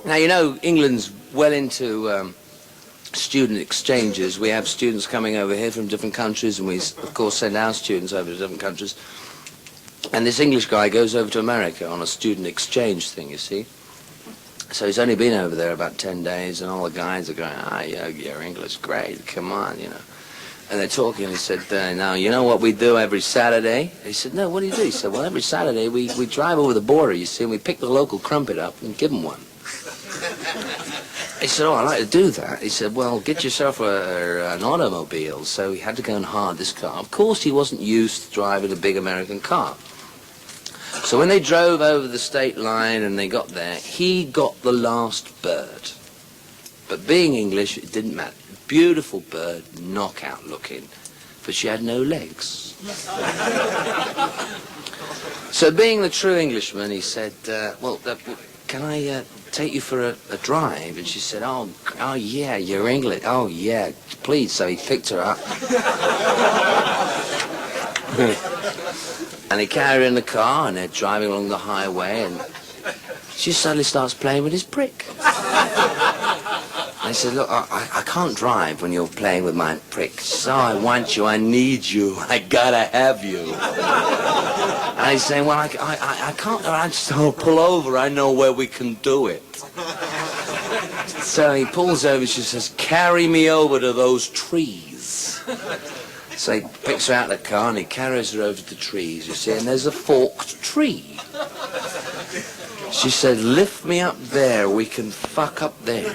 Now, you know, England's well into student exchanges. We have students coming over here from different countries, and we, of course, send our students over to different countries. And this English guy goes over to America on a student exchange thing, you see. So he's only been over there about 10 days, and all the guys are going, your English, great, come on, you know. And they're talking, and he said, now, you know what we do every Saturday? He said, no, what do you do? He said, well, every Saturday we drive over the border, you see, and we pick the local crumpet up and give them one. He said, oh, I'd like to do that. He said, well, get yourself an automobile. So he had to go and hire this car. Of course, he wasn't used to driving a big American car. So when they drove over the state line and they got there, he got the last bird. But being English, it didn't matter. Beautiful bird, knockout looking, but she had no legs. So being the true Englishman, he said, well, can I take you for a drive? And she said, oh yeah, you're English. Oh yeah, please. So he picked her up. And he carried her in the car, and they're driving along the highway, and she suddenly starts playing with his prick. I said, look, I can't drive when you're playing with my prick. She said, oh, I want you, I need you, I gotta have you. And he's saying, well, I can't, I just pull over, I know where we can do it. So he pulls over, she says, carry me over to those trees. So he picks her out of the car and he carries her over to the trees, you see, and there's a forked tree. She said, lift me up there, we can fuck up there.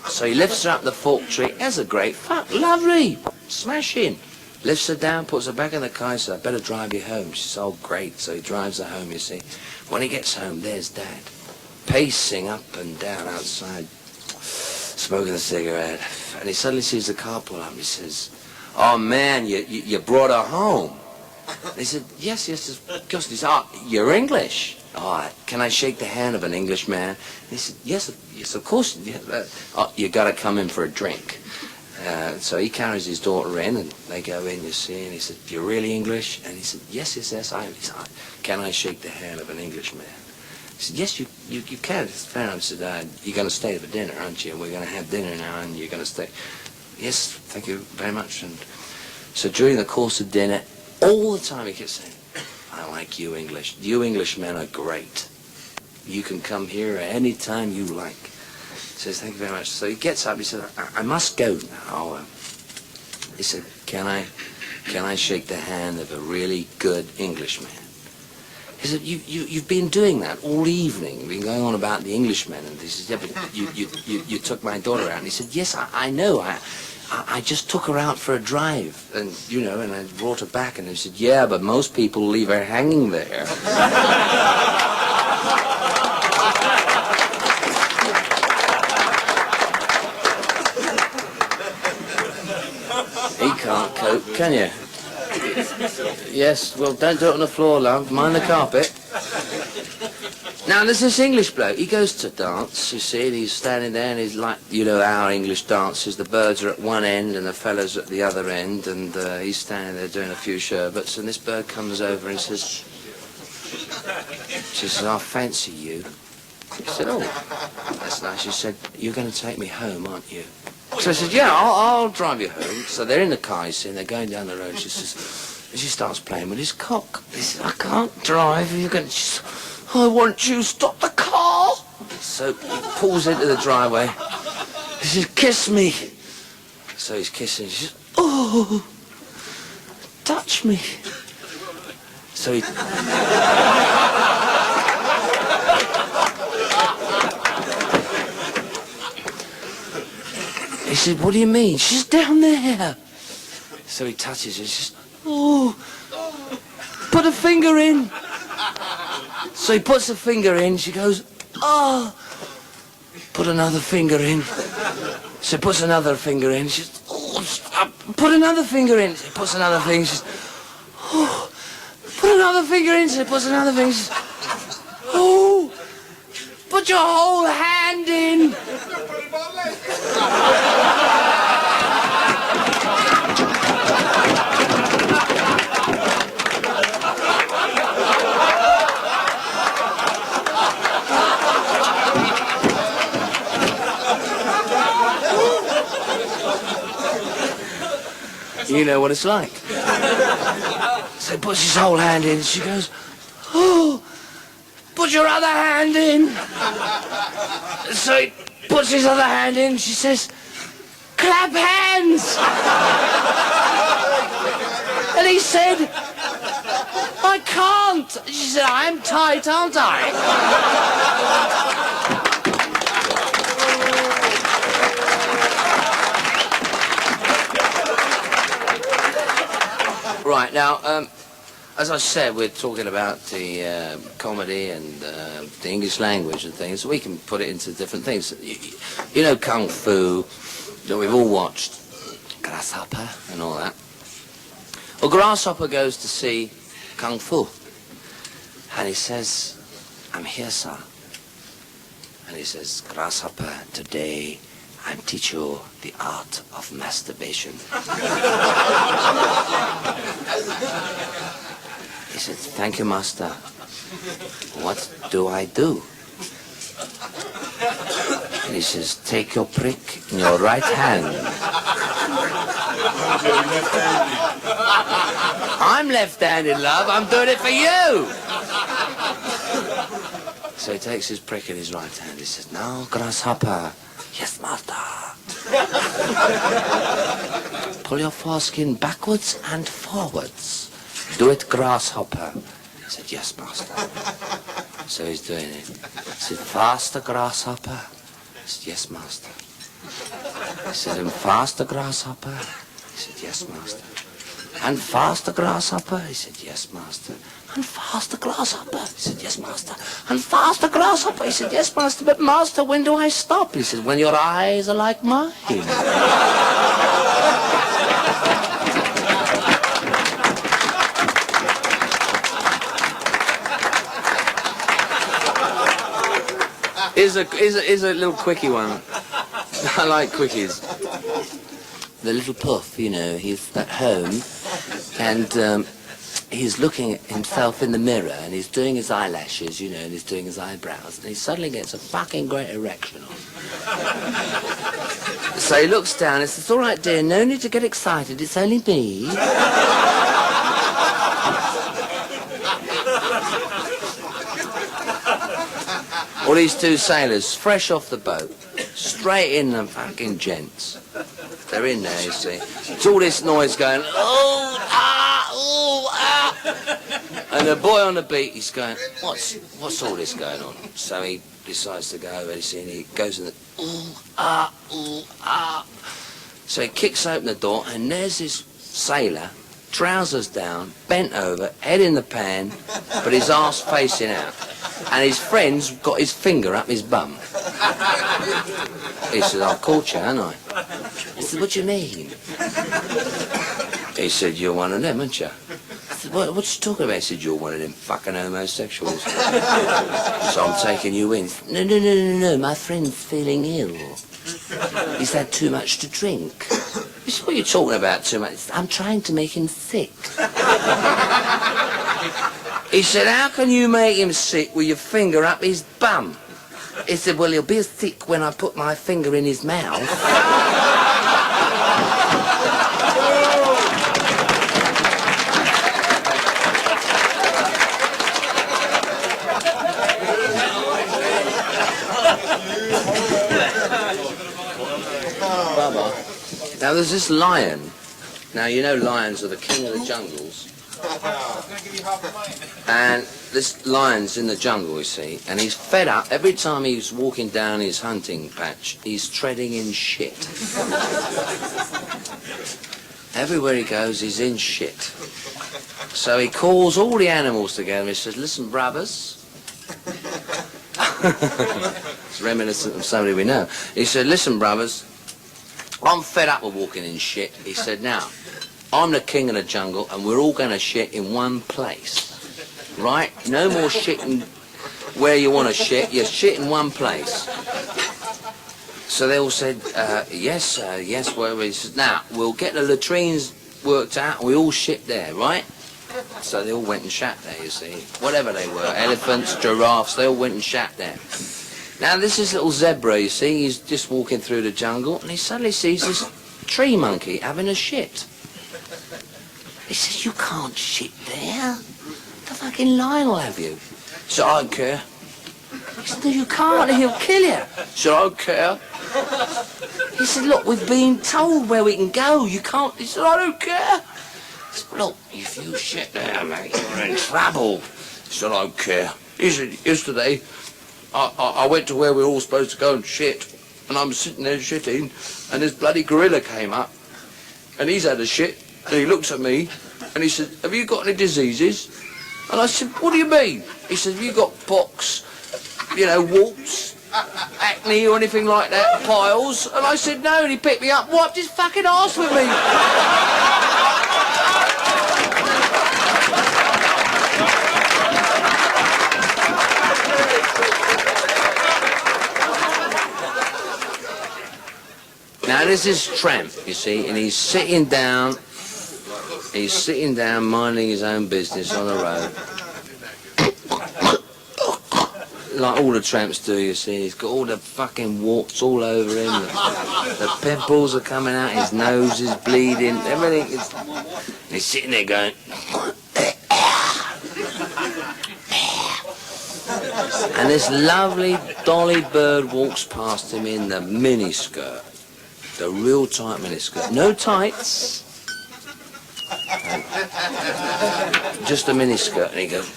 So he lifts her up the forked tree. That's a great fuck, lovely, smashing. Lifts her down, puts her back in the car, he said, I better drive you home. She said, oh great. So he drives her home, you see. When he gets home, there's Dad, pacing up and down outside, smoking a cigarette. And he suddenly sees the car pull up and he says, oh man, you brought her home. And he said, yes, of course. He said, oh, you're English. Oh, can I shake the hand of an Englishman? And he said, yes, of course. Oh, you got to come in for a drink. So he carries his daughter in, and they go in, you see, and he said, you're really English? And he said, yes, I am. He said, can I shake the hand of an Englishman? He said, yes, you can. It's fair enough. He said, you're going to stay for dinner, aren't you? We're going to have dinner now, and you're going to stay. Yes, thank you very much. And so during the course of dinner, all the time he kept saying, I like you English. You Englishmen are great. You can come here any time you like. He says, thank you very much. So he gets up, he said, I must go now. He said, can I shake the hand of a really good Englishman? He said, you've been doing that all evening. You've been going on about the Englishmen. And he said, yeah, but you took my daughter out. And he said, yes, I know. I just took her out for a drive, and, you know, and I brought her back, and he said, yeah, but most people leave her hanging there. He can't cope, can you? Yes, well, don't do it on the floor, love. Mind the carpet. Now, there's this English bloke. He goes to dance, you see, and he's standing there, and he's like, you know, our English dances. The birds are at one end, and the fellas at the other end, and he's standing there doing a few sherbets, and this bird comes over and says, she says, I fancy you. He said, oh, that's nice. She said, you're going to take me home, aren't you? So I said, yeah, I'll drive you home. So they're in the car, you see, and they're going down the road. She says, and she starts playing with his cock. He said, I can't drive. You're going to... She said, I want you to stop the car. So he pulls into the driveway. He says, kiss me. So he's kissing. She says, oh, touch me. So he... He said, what do you mean? She's down there. So he touches her. She says, oh, put a finger in. So he puts a finger in, she goes, oh, put another finger in. So he puts another finger in, she says, oh, put another finger in. So he puts another finger, she says, oh, put another finger in. So he puts another finger, she says, oh, put your whole hand in. You know what it's like. So he puts his whole hand in, and she goes, oh, put your other hand in. So he puts his other hand in, she says, clap hands. And he said, I can't. She said, I'm tight, aren't I? Right, now, as I said, we're talking about the comedy and the English language and things. We can put it into different things. You know Kung Fu, that we've all watched, Grasshopper and all that. Well, Grasshopper goes to see Kung Fu, and he says, I'm here, sir. And he says, Grasshopper, today I'm teach you the art of masturbation. He said, thank you, master. What do I do? And he says, take your prick in your right hand. I'm left-handed, love. I'm doing it for you. So he takes his prick in his right hand. He says, now, Grasshopper. Yes, master. Pull your foreskin backwards and forwards. Do it, Grasshopper. He said, yes, master. So he's doing it. He said, faster, Grasshopper. He said, yes, master. He said, and faster, Grasshopper. He said, yes, master. And faster, Grasshopper. He said, yes, master. And faster, Grasshopper. He said, yes, master. And faster, Grasshopper. He said, yes, master. But master, when do I stop? He said, when your eyes are like mine. Here's a little quickie one. I like quickies. The little puff, you know, he's at home and he's looking at himself in the mirror and he's doing his eyelashes, you know, and he's doing his eyebrows, and he suddenly gets a fucking great erection on. So he looks down and says, all right, dear, no need to get excited, it's only me. All these two sailors, fresh off the boat, straight in the fucking gents. They're in there, you see. It's all this noise going, oh, ah, oh, ah. And the boy on the beat, he's going, what's all this going on? So he decides to go over, you see, and he goes in the, ooh, ah, ooh, ah. So he kicks open the door, and there's this sailor, trousers down, bent over, head in the pan, but his arse facing out. And his friend's got his finger up his bum. He said, I've caught you, haven't I? He said, what do you mean? He said, you're one of them, aren't you? I said, what you talking about? He said, you're one of them fucking homosexuals. So I'm taking you in. No, my friend's feeling ill. He's had too much to drink. He said, what are you talking about too much? I'm trying to make him sick. He said, how can you make him sick with your finger up his bum? He said, well, he'll be sick when I put my finger in his mouth. Baba. Now, there's this lion. Now, you know lions are the king of the jungles. And this lion's in the jungle, you see, and he's fed up. Every time he's walking down his hunting patch, he's treading in shit. Everywhere he goes, he's in shit. So he calls all the animals together and he says, listen, brothers. It's reminiscent of somebody we know. He said, listen, brothers, I'm fed up with walking in shit. He said, now, I'm the king of the jungle, and we're all going to shit in one place, right? No more shitting where you want to shit. You shit in one place. So they all said, yes, well, he said, now, we'll get the latrines worked out, and we all shit there, right? So they all went and shat there, you see. Whatever they were, elephants, giraffes, they all went and shat there. Now, this is little zebra, you see, he's just walking through the jungle, and he suddenly sees this tree monkey having a shit. He says, you can't shit there. The fucking lion will have you. He said, I don't care. He said, no, you can't, he'll kill you. He said, I don't care. He said, look, we've been told where we can go. You can't. He said, I don't care. He said, look, if you shit there, mate, you're in trouble. He said, I don't care. He said, yesterday, I went to where we were all supposed to go and shit, and I'm sitting there shitting, and this bloody gorilla came up, and he's had a shit, and he looks at me, and he said, have you got any diseases? And I said, what do you mean? He said, have you got pox, warts, acne or anything like that, piles? And I said, no, and he picked me up, wiped his fucking arse with me. Now this is Tramp, you see, and he's sitting down minding his own business on the road. Like all the tramps do, you see. He's got all the fucking warts all over him. The pimples are coming out, his nose is bleeding, everything is... He's sitting there going... And this lovely dolly bird walks past him in the miniskirt. The real tight miniskirt. No tights. Just a miniskirt. And he goes...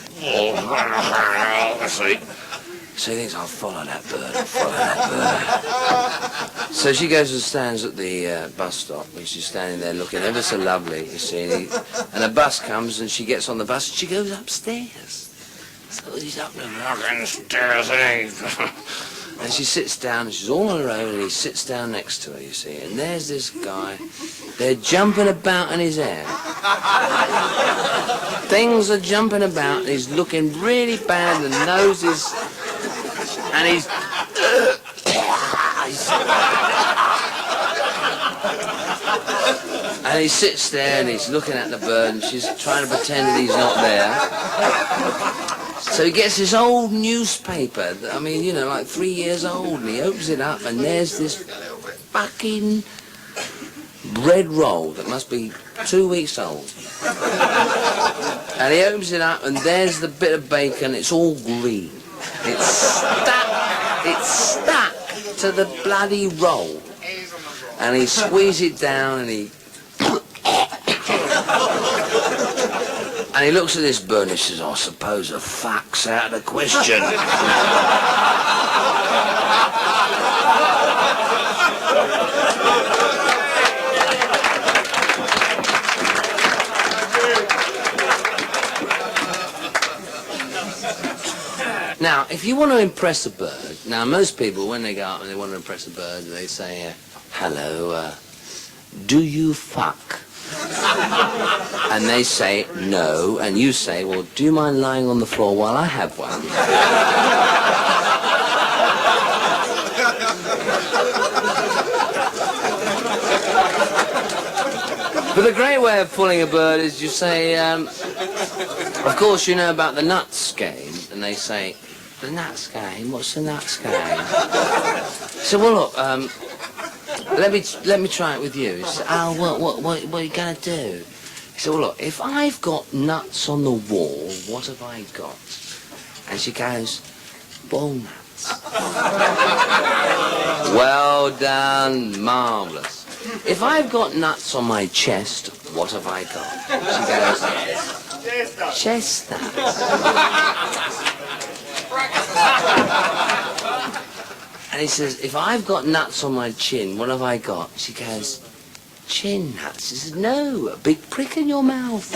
So he thinks, I'll follow that bird, So she goes and stands at the bus stop, and she's standing there looking ever so lovely, you see, and a bus comes, and she gets on the bus, and she goes upstairs. So he's up the fucking stairs, and she sits down, and she's all on her own, and he sits down next to her, you see, and there's this guy, they're jumping about in his hair. Things are jumping about, and he's looking really bad, the nose is... And he's and he sits there and he's looking at the bird and she's trying to pretend that he's not there. So he gets this old newspaper, I mean, like 3 years old, and he opens it up and there's this fucking bread roll that must be 2 weeks old. And he opens it up and there's the bit of bacon, it's all green. It's stuck to the bloody roll. And he squeezes it down and he looks at this bird and he says, I suppose the fuck's out of the question. Now, if you want to impress a bird, now most people, when they go out and they want to impress a bird, they say, hello, do you fuck? And they say, no, and you say, well, do you mind lying on the floor while I have one? But the great way of pulling a bird is you say, of course you know about the nuts game, and they say, the nuts game? What's the nuts game? So, well, look, let me try it with you. He said, oh, what are you going to do? He said, well, look, if I've got nuts on the wall, what have I got? And she goes, walnuts. Well done, marvellous. If I've got nuts on my chest, what have I got? She goes, chestnuts. And he says, if I've got nuts on my chin, what have I got? She goes, chin nuts. He says, no, a big prick in your mouth.